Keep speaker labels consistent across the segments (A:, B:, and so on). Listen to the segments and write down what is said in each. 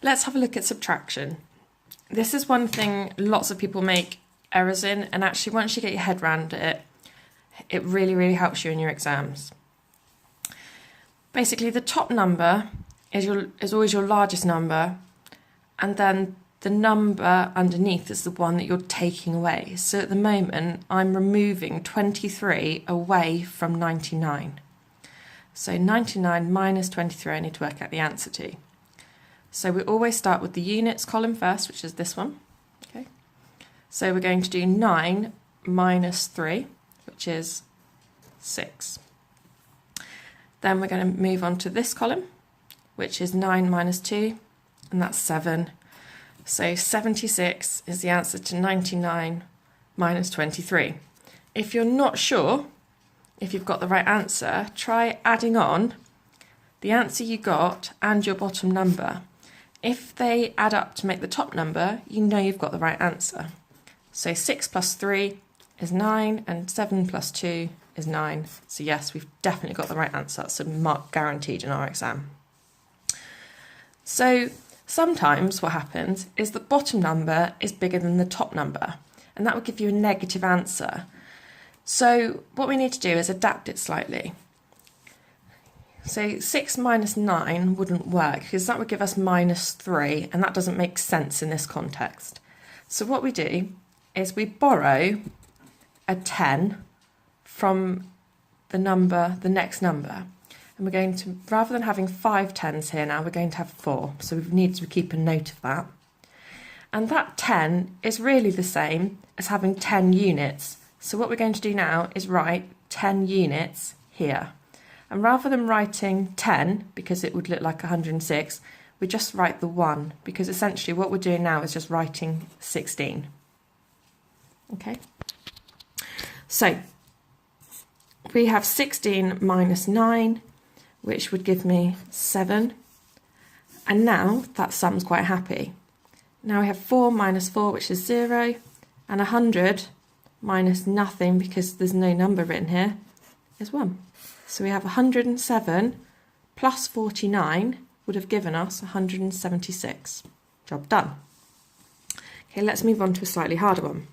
A: Let's have a look at subtraction. This is one thing lots of people make errors in, and actually once you get your head around it, it really, really helps you in your exams. Basically, the top number is always your largest number, and then the number underneath is the one that you're taking away. So at the moment, I'm removing 23 away from 99. So 99 minus 23, I need to work out the answer to. So we always start with the units column first, which is this one. Okay. So we're going to do 9 minus 3, which is 6. Then we're going to move on to this column, which is 9 minus 2, and that's 7. So 76 is the answer to 99 minus 23. If you're not sure if you've got the right answer, try adding on the answer you got and your bottom number. If they add up to make the top number, you know you've got the right answer. So 6 plus 3 is 9, and 7 plus 2 is 9. So yes, we've definitely got the right answer. That's a mark guaranteed in our exam. So sometimes what happens is the bottom number is bigger than the top number, and that would give you a negative answer. So what we need to do is adapt it slightly. So 6 minus 9 wouldn't work because that would give us minus 3, and that doesn't make sense in this context. So what we do is we borrow a 10 from the next number. And we're going to, rather than having 5 10s here now, we're going to have 4. So we need to keep a note of that. And that 10 is really the same as having 10 units. So what we're going to do now is write 10 units here. And rather than writing 10, because it would look like 106, we just write the 1, because essentially what we're doing now is just writing 16. Okay? So we have 16 minus 9, which would give me 7. And now that sum's quite happy. Now we have 4 minus 4, which is 0, and 100 minus nothing, because there's no number written here, is 1. So we have 107 plus 49 would have given us 176. Job done. Okay, let's move on to a slightly harder one.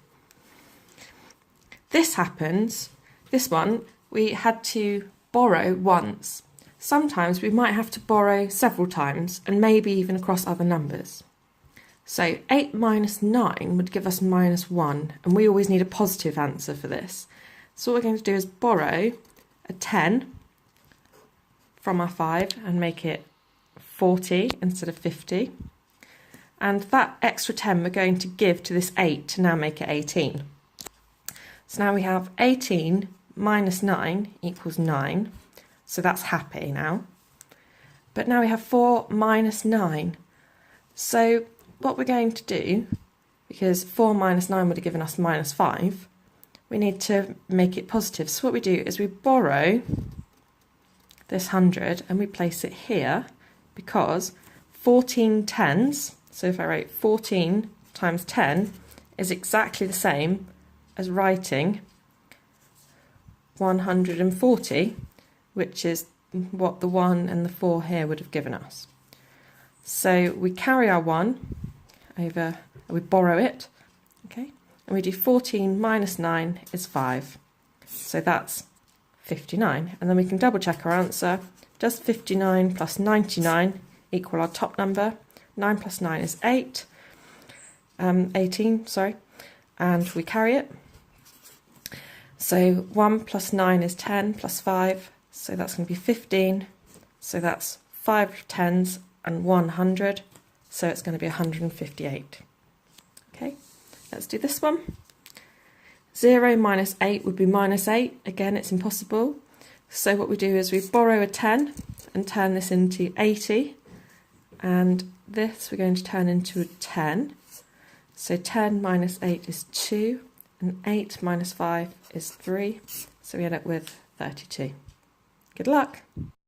A: This happens, this one, we had to borrow once. Sometimes we might have to borrow several times, and maybe even across other numbers. So 8 minus 9 would give us minus 1, and we always need a positive answer for this. So what we're going to do is borrow a 10 from our 5 and make it 40 instead of 50. And that extra 10 we're going to give to this 8 to now make it 18. So now we have 18 minus 9 equals 9. So that's happy now. But now we have 4 minus 9. So what we're going to do, because 4 minus 9 would have given us minus 5, we need to make it positive. So what we do is we borrow this 100 and we place it here, because 14 tens, so if I write 14 times 10, is exactly the same as writing 140, which is what the 1 and the 4 here would have given us. So we carry our 1 over, we borrow it, okay, and we do 14 minus 9 is 5. So that's 59. And then we can double check our answer. Does 59 plus 99 equal our top number? 9 plus 9 is 18, sorry, and we carry it. So 1 plus 9 is 10 plus 5, so that's going to be 15. So that's 5 tens and 100, so it's going to be 158. Okay, let's do this one. 0 minus 8 would be minus 8. Again, it's impossible. So what we do is we borrow a 10 and turn this into 80. And this we're going to turn into a 10. So 10 minus 8 is 2. And 8 minus 5 is 3. So we end up with 32. Good luck.